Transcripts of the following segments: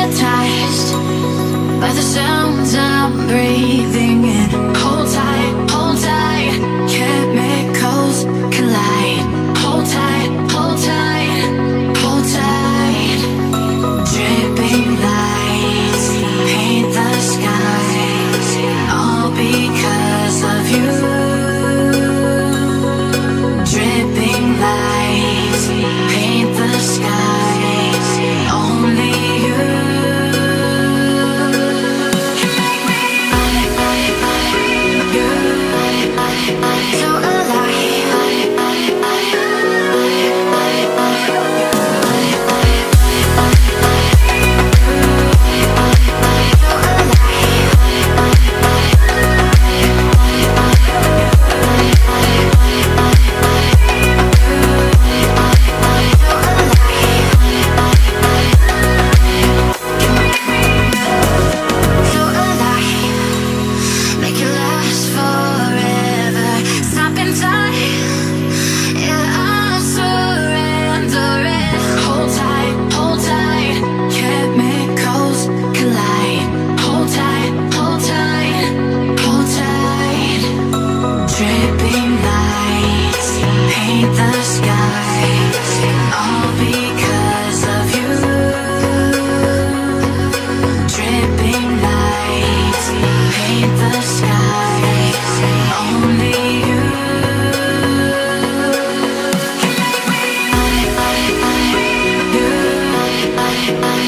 hypnotized by the sounds I'm breathing in. Hold tight, chemicals collide. Hold tight, hold tight, hold tight. Dripping lights paint the skies, all because of you. Dripping lights paint the skies, only you.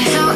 So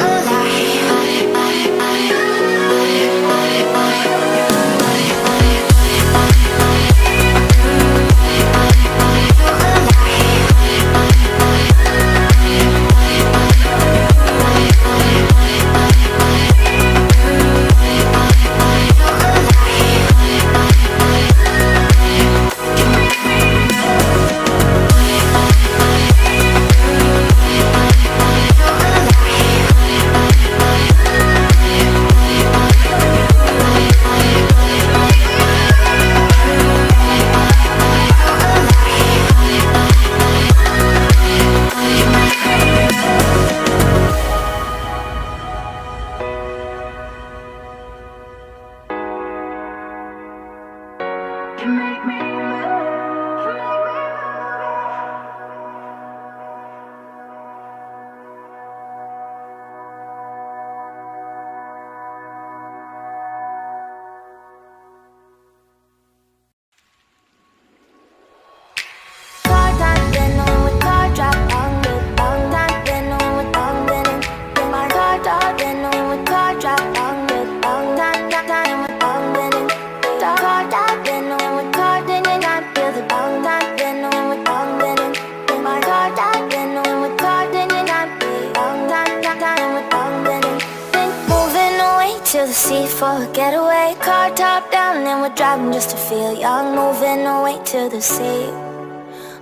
to the sea for a getaway. Car top down and we're driving just to feel young. Moving away to the sea,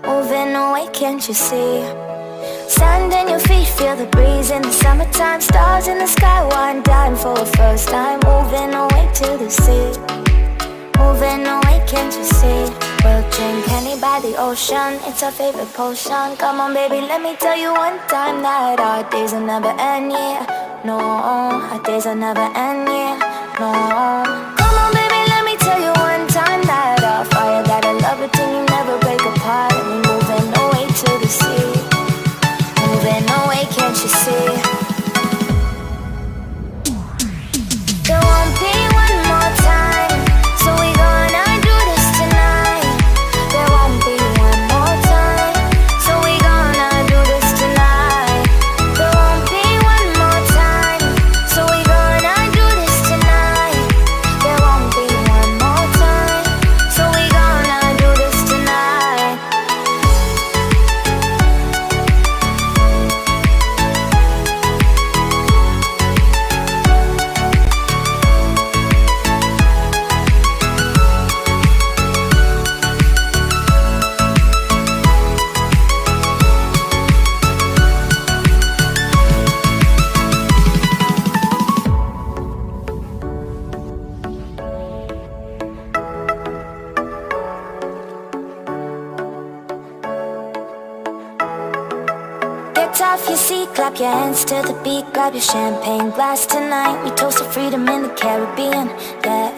moving away, can't you see? Sand in your feet, feel the breeze in the summertime. Stars in the sky, one dime for a first time. Moving away to the sea, moving away, can't you see? We'll drink honey by the ocean, it's our favorite potion. Come on baby, let me tell you one time that our days will never end, yeah. No, our days will never end, yeah. No. Come on baby, let me tell you one time that our fire got a love it till you never break apart. And we moving away to the sea, moving away, can't you see? There won't be one more time, so we gonna do this tonight. There won't be one more time, so we gonna do this tonight. There won't be one more time, so we gonna do this tonight. off your seat, clap your hands to the beat, grab your champagne glass tonight. We toast to freedom in the Caribbean, yeah.